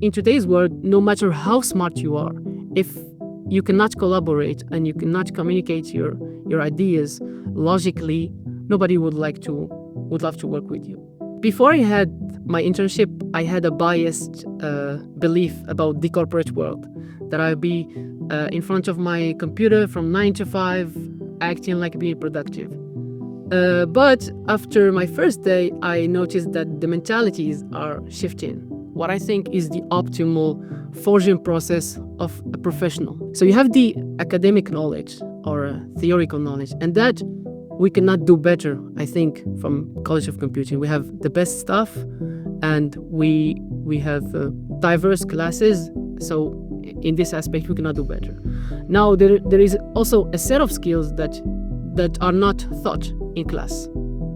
In today's world, no matter how smart you are, if you cannot collaborate and you cannot communicate your ideas logically, nobody would love to work with you. Before I had my internship, I had a biased belief about the corporate world, that I'd be in front of my computer from 9 to 5, acting like being productive. But after my first day, I noticed that the mentalities are shifting. What I think is the optimal forging process of a professional. So you have the academic knowledge or theoretical knowledge, and that we cannot do better, I think, from College of Computing. We have the best stuff, and we have diverse classes. So in this aspect, we cannot do better. Now, there is also a set of skills that are not taught in class.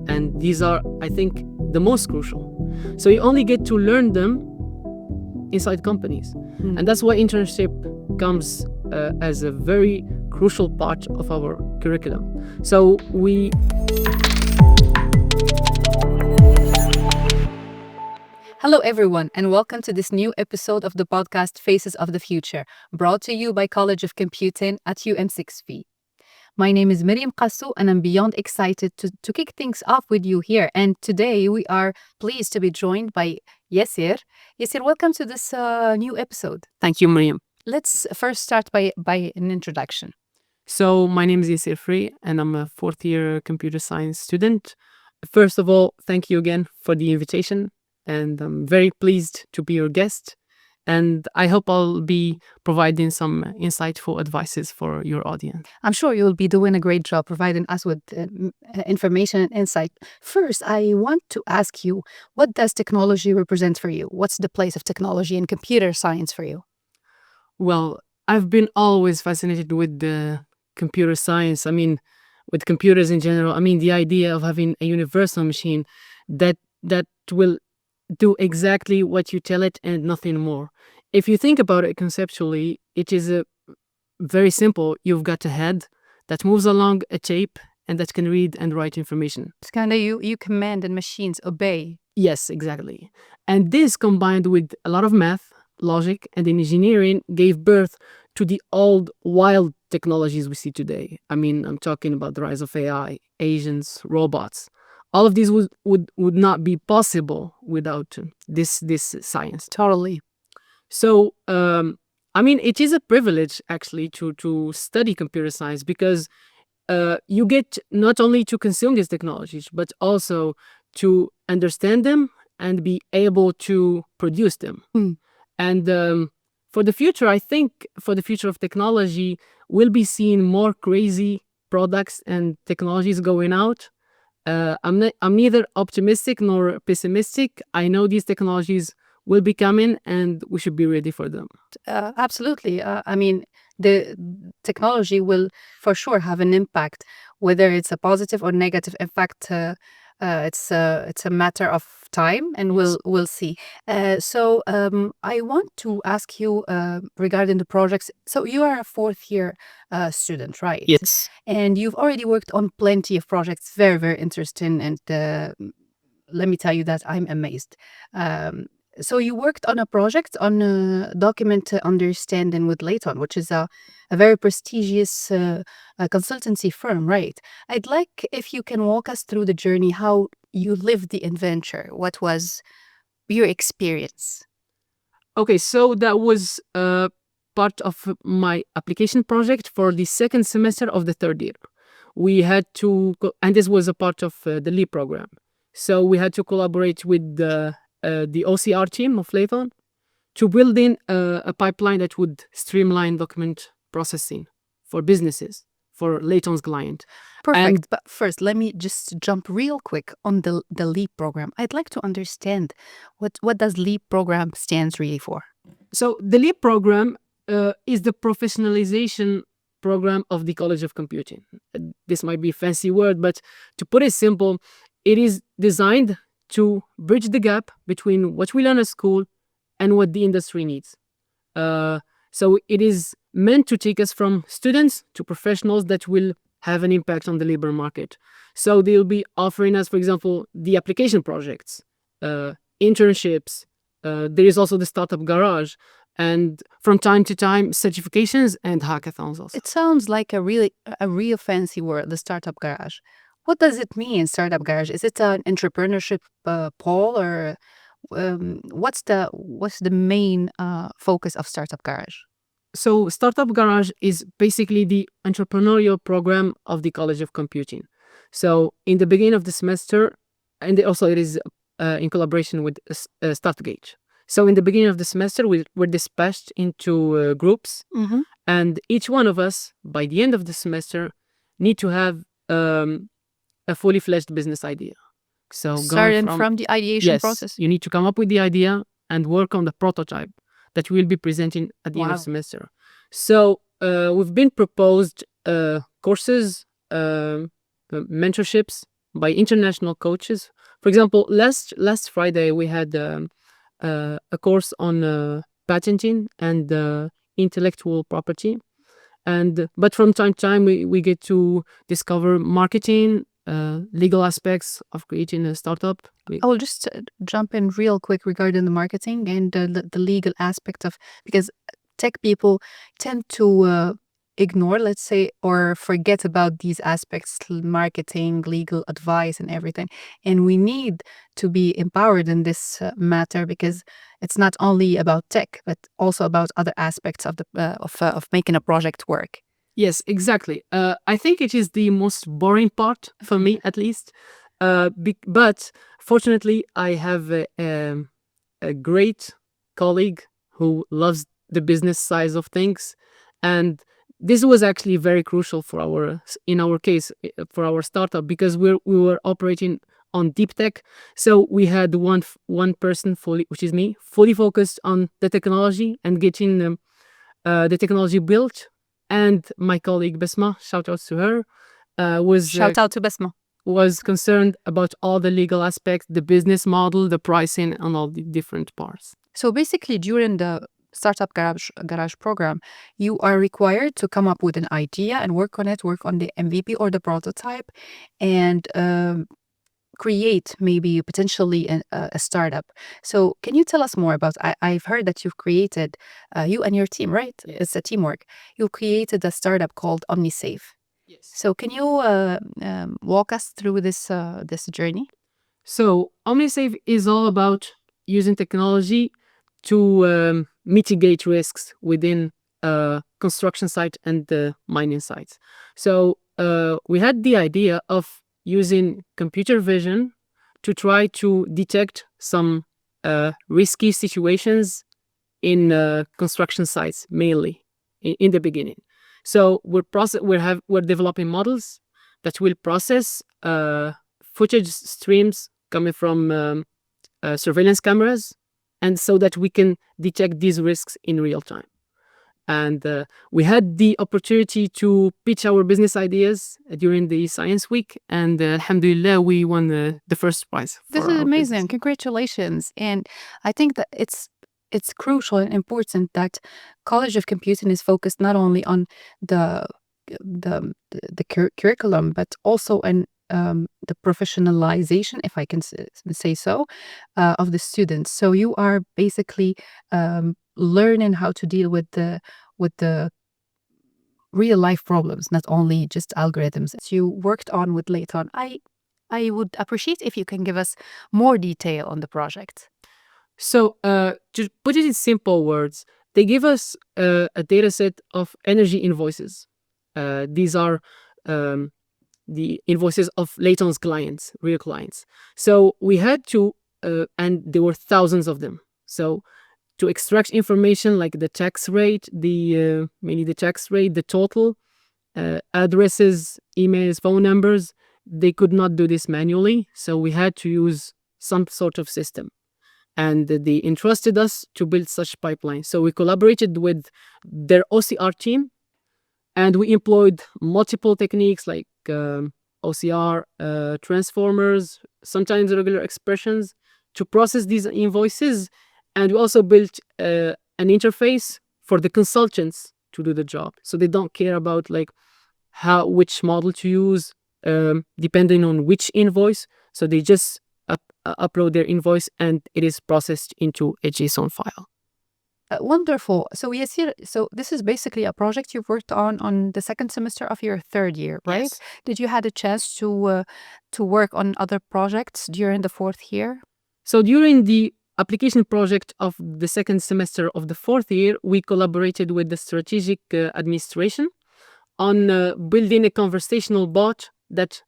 And these are, I think, the most crucial. So you only get to learn them inside companies. And that's why internship comes as a very crucial part of our curriculum. So Hello, everyone, and welcome to this new episode of the podcast Faces of the Future, brought to you by College of Computing at UM6P. My name is Meryem Kassou, and I'm beyond excited to kick things off with you here. And today we are pleased to be joined by Yassir. Yassir, welcome to this new episode. Thank you, Meryem. Let's first start by an introduction. So my name is Yassir Fri, and I'm a fourth-year computer science student. First of all, thank you again for the invitation, and I'm very pleased to be your guest. And I hope I'll be providing some insightful advices for your audience. I'm sure you'll be doing a great job providing us with information and insight. First, I want to ask you, what does technology represent for you? What's the place of technology in computer science for you? Well, I've been always fascinated with the computer science. I mean, with computers in general. I mean, the idea of having a universal machine that will do exactly what you tell it and nothing more. If you think about it conceptually, it is very simple. You've got a head that moves along a tape and that can read and write information. It's kind of you command and machines obey. Yes, exactly. And this, combined with a lot of math, logic, and engineering, gave birth to the old wild technologies we see today. I mean, I'm talking about the rise of AI, agents, robots. All of these would not be possible without this science. Totally. So, I mean, it is a privilege actually to study computer science, because you get not only to consume these technologies, but also to understand them and be able to produce them. And for the future, I think for the future of technology, we'll be seeing more crazy products and technologies going out. I'm neither optimistic nor pessimistic. I know these technologies will be coming, and we should be ready for them. Absolutely. I mean, the technology will for sure have an impact, whether it's a positive or negative impact. It's a matter of time, and we'll see. So I want to ask you regarding the projects. So you are a fourth-year student, right? Yes. And you've already worked on plenty of projects, very, very interesting. And let me tell you that I'm amazed. So you worked on a project on document understanding with Leyton, which is a very prestigious consultancy firm, right? I'd like if you can walk us through the journey, how you lived the adventure. What was your experience? Okay, so that was part of my application project for the second semester of the third year. We had to, and this was a part of the LEAP program. So we had to collaborate with the OCR team of Leyton to build in a pipeline that would streamline document processing for businesses, for Leyton's client. Perfect. But first, let me just jump real quick on the LEAP program. I'd like to understand what does LEAP program stands really for? So the LEAP program is the professionalization program of the College of Computing. This might be a fancy word, but to put it simple, it is designed to bridge the gap between what we learn at school and what the industry needs. So it is meant to take us from students to professionals that will have an impact on the labor market. So they'll be offering us, for example, the application projects, internships, there is also the Startup Garage, and from time to time, certifications and hackathons also. It sounds like a real fancy word, the startup garage. What does it mean, startup garage? Is it an entrepreneurship pole, or what's the main focus of startup garage? So Startup Garage is basically the entrepreneurial program of the College of Computing. So in the beginning of the semester, and also it is in collaboration with StartGate. So in the beginning of the semester, we're dispatched into groups, and each one of us, by the end of the semester, need to have a fully fledged business idea. So Starting from the ideation yes, process. you need to come up with the idea and work on the prototype that we'll be presenting at the end of the semester. So we've been proposed courses, mentorships by international coaches. For example, last Friday we had a course on patenting and intellectual property, but from time to time we get to discover marketing, legal aspects of creating a startup. I will just jump in real quick regarding the marketing and the legal aspect of, because tech people tend to ignore, let's say, or forget about these aspects: marketing, legal advice, and everything. And we need to be empowered in this matter, because it's not only about tech, but also about other aspects of the of making a project work. Yes, exactly. I think it is the most boring part for me, at least. But fortunately, I have a great colleague who loves the business side of things, and this was actually very crucial for in our case, for our startup, because we were operating on deep tech. So we had one person which is me, fully focused on the technology and getting the technology built. And my colleague Besma, shout out to her, Shout out to Besma. Was concerned about all the legal aspects, the business model, the pricing, and all the different parts. So basically, during the Startup Garage program, you are required to come up with an idea and work on it, work on the MVP or the prototype, and create maybe potentially a startup. So can you tell us more about, I've heard that you've created, you and your team, right? Yes. It's a teamwork. You created a startup called Omnisafe. Yes. So can you walk us through this journey? So Omnisafe is all about using technology to mitigate risks within a construction site and the mining sites. So we had the idea of using computer vision to try to detect some risky situations in construction sites, mainly in the beginning. So we're developing models that will process footage streams coming from surveillance cameras, and so that we can detect these risks in real time. And we had the opportunity to pitch our business ideas during the Science Week, and alhamdulillah, we won the first prize. This is amazing. Congratulations. And I think that it's crucial and important that College of Computing is focused not only on the curriculum, but also on the professionalization, if I can say so, of the students. So you are basically learning how to deal with the real life problems, not only just algorithms. You worked on with Leyton. I would appreciate if you can give us more detail on the project. So to put it in simple words, they give us a data set of energy invoices. These are the invoices of Leyton's clients, real clients. So we had to, and there were thousands of them. So to extract information like the tax rate, mainly the tax rate, the total, addresses, emails, phone numbers, they could not do this manually. So we had to use some sort of system. And they entrusted us to build such pipeline. So we collaborated with their OCR team, and we employed multiple techniques like OCR, transformers, sometimes regular expressions, to process these invoices. And we also built an interface for the consultants to do the job. So they don't care about which model to use, depending on which invoice. So they just upload their invoice, and it is processed into a JSON file. Wonderful. So Yassir, so this is basically a project you've worked on the second semester of your third year, right? Yes. Did you had a chance to work on other projects during the fourth year? So during the application project of the second semester of the fourth year, we collaborated with the strategic administration on building a conversational bot that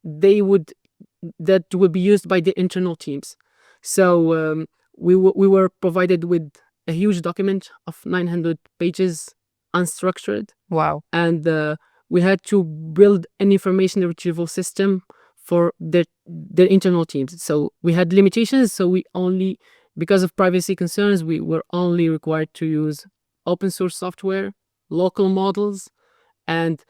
would be used by the internal teams. So we were provided with a huge document of 900 pages, unstructured. Wow. And we had to build an information retrieval system for the internal teams. So we had limitations. So because of privacy concerns, we were only required to use open source software, local models, and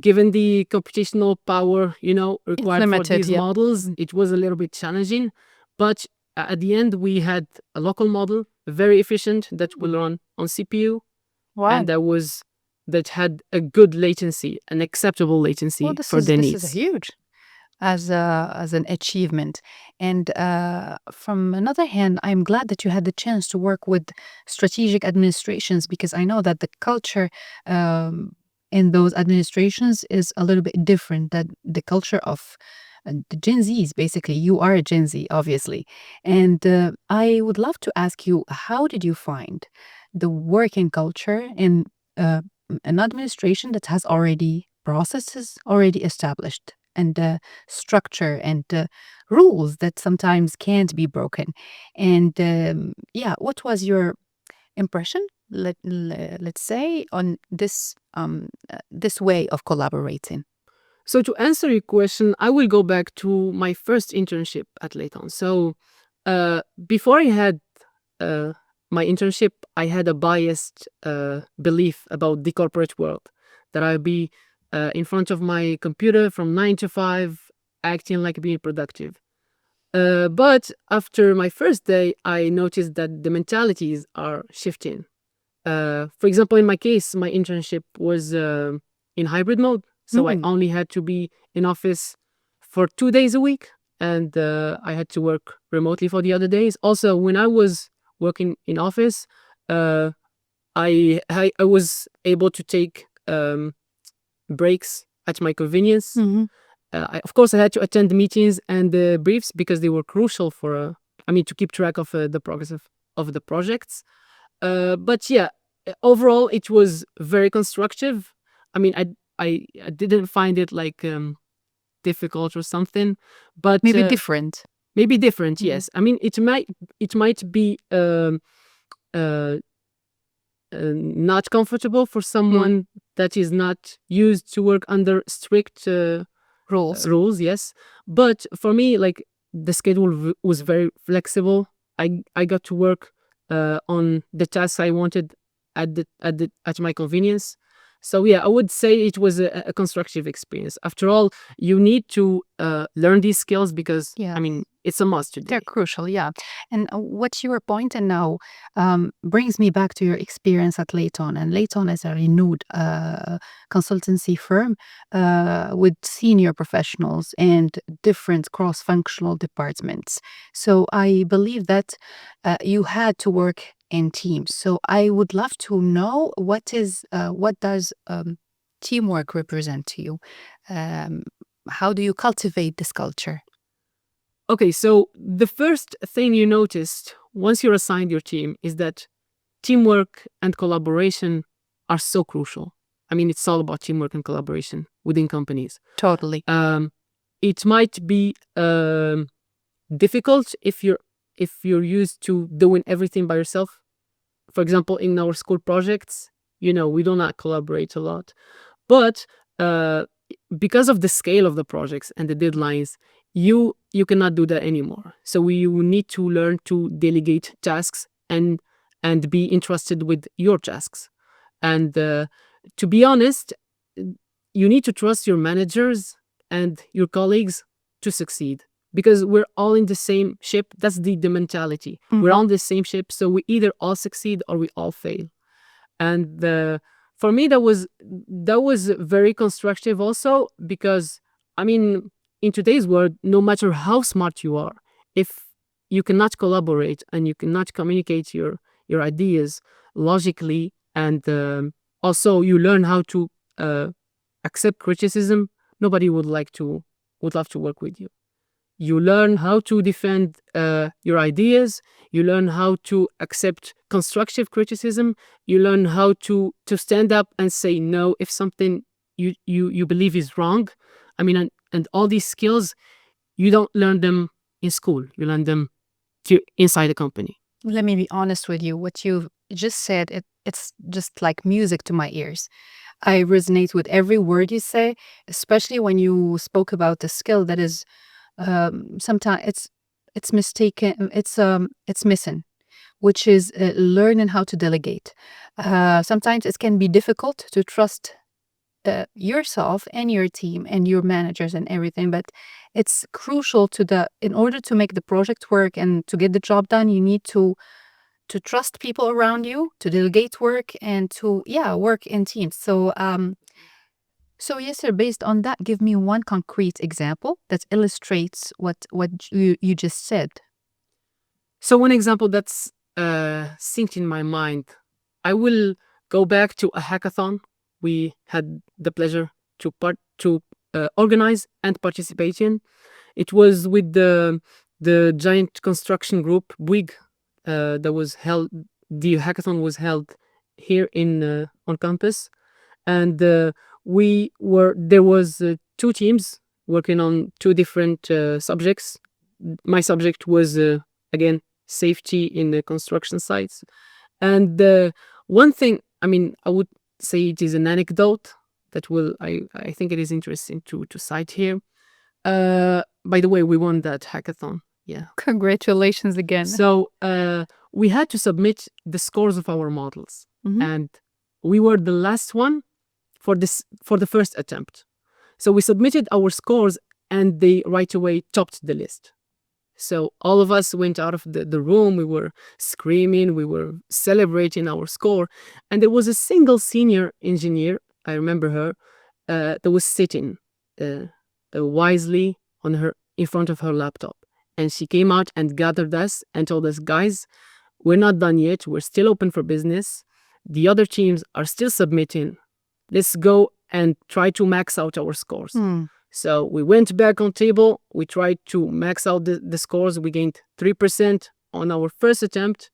given the computational power, required for these models, it was a little bit challenging. But at the end, we had a local model, very efficient, that will run on CPU. Wow. And that had a good latency, an acceptable latency for the needs. This is huge as an achievement. And from another hand, I'm glad that you had the chance to work with strategic administrations, because I know that the culture in those administrations is a little bit different than the culture of the Gen Zs. Basically, you are a Gen Z, obviously. And I would love to ask you, how did you find the working culture in an administration that has already processes already established, and structure and rules that sometimes can't be broken? And what was your impression, let's say, on this way of collaborating? So to answer your question, I will go back to my first internship at Leyton. So before I had my internship, I had a biased belief about the corporate world, that I'd be in front of my computer from 9 to 5, acting like being productive. But after my first day, I noticed that the mentalities are shifting. For example, in my case, my internship was in hybrid mode. So I only had to be in office for 2 days a week, and I had to work remotely for the other days. Also, when I was working in office, I was able to take breaks at my convenience. Of course, I had to attend the meetings and the briefs because they were crucial to keep track of the progress of the projects. But yeah, overall, it was very constructive. I didn't find it like difficult or something, but maybe different. Maybe different, yes. It might be not comfortable for someone that is not used to work under strict rules, yes. But for me, like, the schedule was very flexible. I got to work on the tasks I wanted at my convenience. So yeah, I would say it was a constructive experience. After all, you need to learn these skills because it's a must today. They're crucial, yeah. And what you were pointing now brings me back to your experience at Leyton. And Leyton is a renewed consultancy firm with senior professionals and different cross-functional departments. So I believe that you had to work in teams. So I would love to know what does teamwork represent to you? How do you cultivate this culture? Okay, so the first thing you noticed once you're assigned your team is that teamwork and collaboration are so crucial. It's all about teamwork and collaboration within companies. Totally. It might be difficult if you're used to doing everything by yourself. For example, in our school projects, we do not collaborate a lot. But because of the scale of the projects and the deadlines, you cannot do that anymore. So you need to learn to delegate tasks and be entrusted with your tasks. And to be honest, you need to trust your managers and your colleagues to succeed, because we're all in the same ship. That's the mentality. We're all in the same ship, so we either all succeed or we all fail. And for me, that was very constructive also, because in today's world, no matter how smart you are, if you cannot collaborate and you cannot communicate your ideas logically, and also you learn how to accept criticism, nobody would love to work with you. You learn how to defend your ideas. You learn how to accept constructive criticism. You learn how to stand up and say no if something you believe is wrong. I mean, and all these skills, you don't learn them in school. You learn them inside the company. Let me be honest with you. What you just said, it's just like music to my ears. I resonate with every word you say, especially when you spoke about the skill that is sometimes it's mistaken, it's missing, which is learning how to delegate. Sometimes it can be difficult to trust yourself and your team and your managers and everything, but it's crucial in order to make the project work and to get the job done, you need to trust people around you, to delegate work, and to work in teams. So yes, sir, based on that, give me one concrete example that illustrates what you just said. So one example that's synced in my mind, I will go back to a hackathon we had the pleasure to organize and participate in. It was with the giant construction group Bouygues. That was held. The hackathon was held here in on campus, and there was two teams working on two different subjects. My subject was again safety in the construction sites, and one thing, I mean, I would say it is an anecdote that I think it is interesting to cite here. By the way, we won that hackathon. Yeah. Congratulations again. So we had to submit the scores of our models, and we were the last one for the first attempt. So we submitted our scores, and they right away topped the list. So all of us went out of the room. We were screaming. We were celebrating our score. And there was a single senior engineer, I remember her, that was sitting wisely in front of her laptop. And she came out and gathered us and told us, guys, we're not done yet. We're still open for business. The other teams are still submitting. Let's go and try to max out our scores. So we went back on table. We tried to max out the scores. We gained 3% on our first attempt,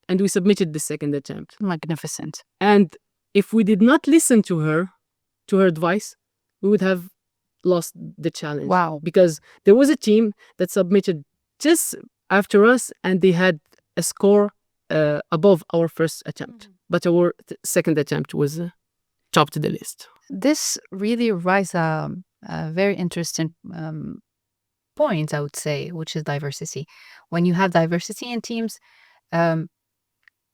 and we submitted the second attempt. Magnificent. And if we did not listen to her advice, we would have lost the challenge. Wow. Because there was a team that submitted just after us, and they had a score above our first attempt. But our second attempt was topped the list. This really raises a very interesting point, I would say, which is diversity. When you have diversity in teams,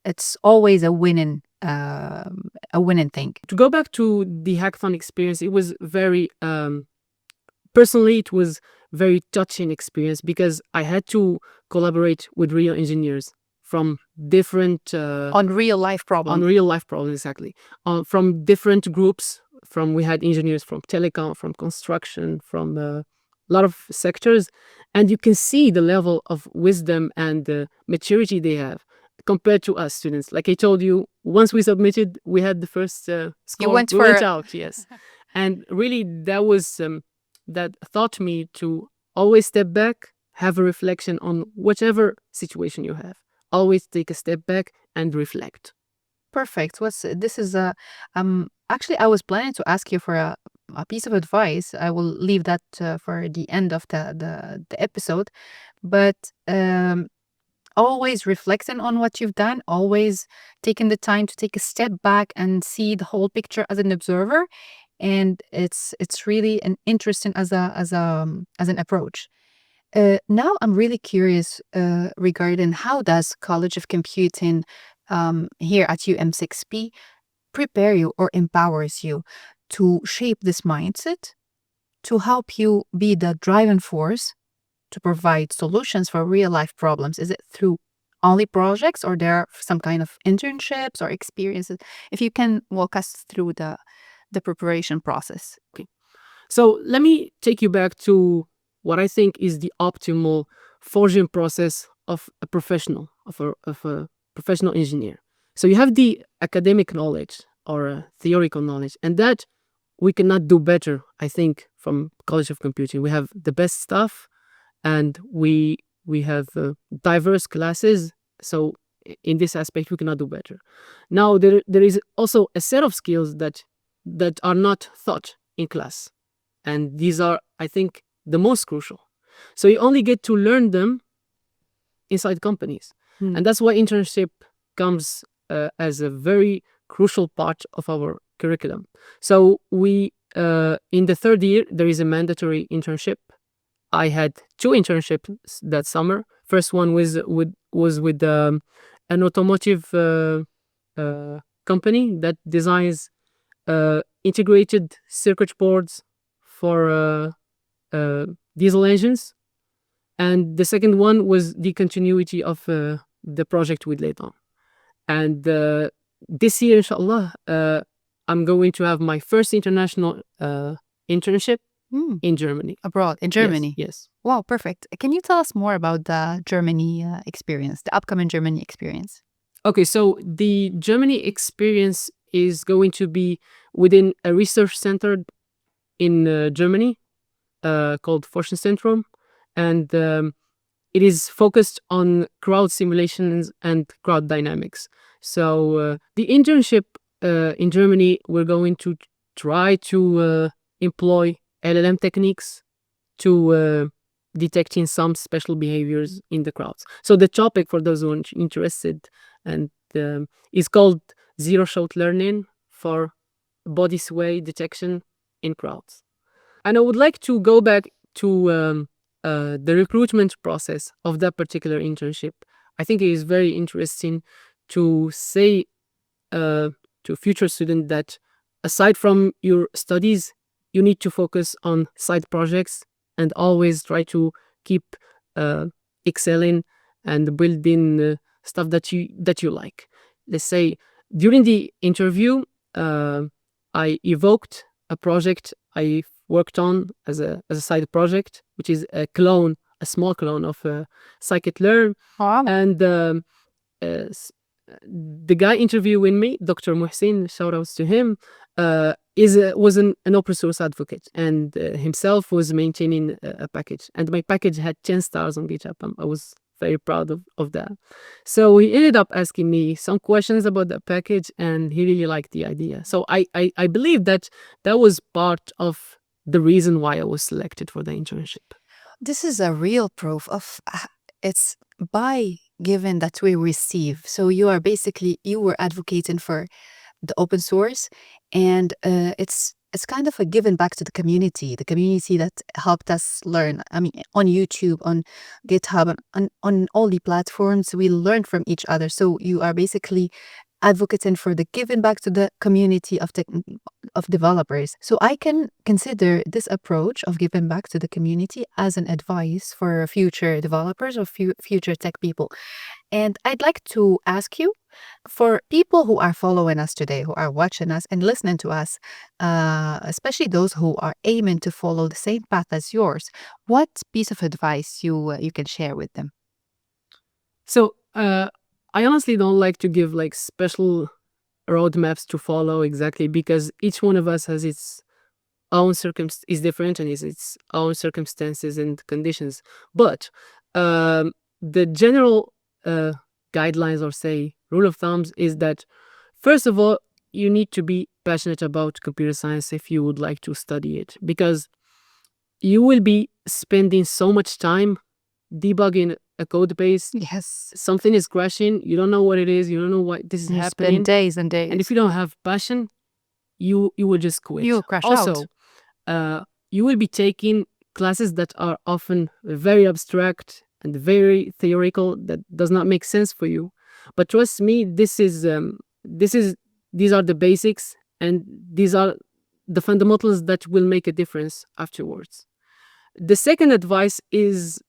it's always a winning thing. To go back to the hackathon experience, it was very personally, it was very touching experience because I had to collaborate with real engineers from different on real life problems. Exactly. From different groups. We had engineers from telecom, from construction, from a lot of sectors, and you can see the level of wisdom and maturity they have compared to us students. Like I told you, once we submitted, we had the first score. You went we went out, yes. And really, that taught me to always step back, have a reflection on whatever situation you have. Always take a step back and reflect. Perfect. Actually, I was planning to ask you for a piece of advice. I will leave that for the end of the episode. But always reflecting on what you've done, always taking the time to take a step back and see the whole picture as an observer. And it's really interesting as an approach. Now I'm really curious regarding how does College of Computing here at UM6P prepare you or empowers you to shape this mindset, to help you be the driving force to provide solutions for real life problems? Is it through only projects, or there are some kind of internships or experiences? If you can walk us through the preparation process. Okay. So let me take you back to what I think is the optimal forging process of a professional, of a professional engineer. So you have the academic knowledge or theoretical knowledge, and that we cannot do better, I think, from College of Computing. We have the best stuff, and we have diverse classes. So in this aspect, we cannot do better. Now, there is also a set of skills that are not taught in class. And these are, I think, the most crucial. So you only get to learn them inside companies. And that's why internship comes as a very crucial part of our curriculum. So we, in the third year, there is a mandatory internship. I had 2 internships that summer. First one was with an automotive company that designs integrated circuit boards for diesel engines. And the second one was the continuity of the project with Leyton. And this year, inshallah, I'm going to have my first international internship in Germany. Abroad, in Germany? Yes. Wow, perfect. Can you tell us more about the Germany experience, the upcoming Germany experience? Okay, so the Germany experience is going to be within a research center in Germany called Forschungszentrum, and it is focused on crowd simulations and crowd dynamics. So the internship in Germany, we're going to try to employ LLM techniques to detecting some special behaviors in the crowds. So the topic, for those who are interested, and is called zero-shot learning for body sway detection in crowds. And I would like to go back to the recruitment process of that particular internship. I think it is very interesting to say to future students that aside from your studies, you need to focus on side projects and always try to keep excelling and building stuff that you like. Let's say during the interview, I evoked a project I worked on as a side project, which is a small clone of scikit-learn. Wow. And the guy interviewing me, Dr. Muhsin, shout outs to him, was an open source advocate, and himself was maintaining a package. And my package had 10 stars on GitHub. I was very proud of that. So he ended up asking me some questions about the package, and he really liked the idea. So I believe that was part of the reason why I was selected for the internship. This is a real proof of it's by giving that we receive. So you were advocating for the open source, and it's kind of a giving back to the community that helped us learn. I mean, on YouTube, on GitHub, on all the platforms, we learn from each other. So you are basically advocating for the giving back to the community of developers. So I can consider this approach of giving back to the community as an advice for future developers or future tech people. And I'd like to ask you, for people who are following us today, who are watching us and listening to us, especially those who are aiming to follow the same path as yours, what piece of advice you can share with them? So I honestly don't like to give like special roadmaps to follow exactly, because each one of us has its own is different and is its own circumstances and conditions. But the general guidelines, or say rule of thumbs, is that first of all, you need to be passionate about computer science if you would like to study it, because you will be spending so much time debugging a code base. Yes. Something is crashing, you don't know what it is, you don't know why this is happening. Spend days and days. And if you don't have passion, you will just quit. You'll crash also, out. You will be taking classes that are often very abstract and very theoretical, that does not make sense for you. But trust me, these are the basics, and these are the fundamentals that will make a difference afterwards. The second advice is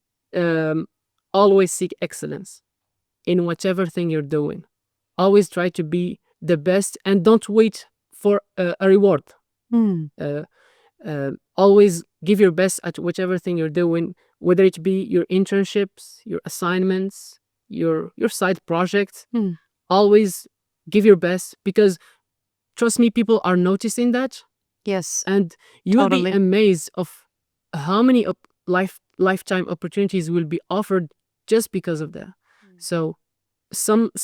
always seek excellence in whatever thing you're doing. Always try to be the best, and don't wait for a reward. always give your best at whichever thing you're doing, whether it be your internships, your assignments, your side projects. Always give your best, because trust me, people are noticing that, Yes, and you will be totally. amazed of how many lifetime opportunities will be offered just because of that. So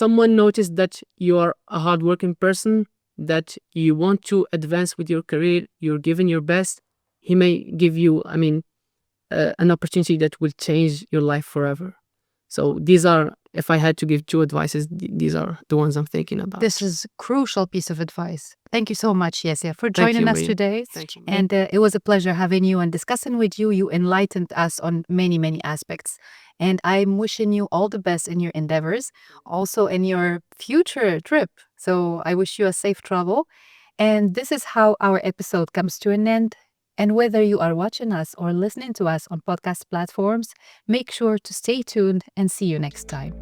someone noticed that you are a hardworking person, that you want to advance with your career, you're giving your best. He may give you, an opportunity that will change your life forever. So these are, if I had to give two advices, these are the ones I'm thinking about. This is a crucial piece of advice. Thank you so much, Yassir, for Thank joining you, us Maria. today. Thank you. And it was a pleasure having you and discussing with you. You enlightened us on many, many aspects. And I'm wishing you all the best in your endeavors, also in your future trip. So I wish you a safe travel. And this is how our episode comes to an end. And whether you are watching us or listening to us on podcast platforms, make sure to stay tuned and see you next time.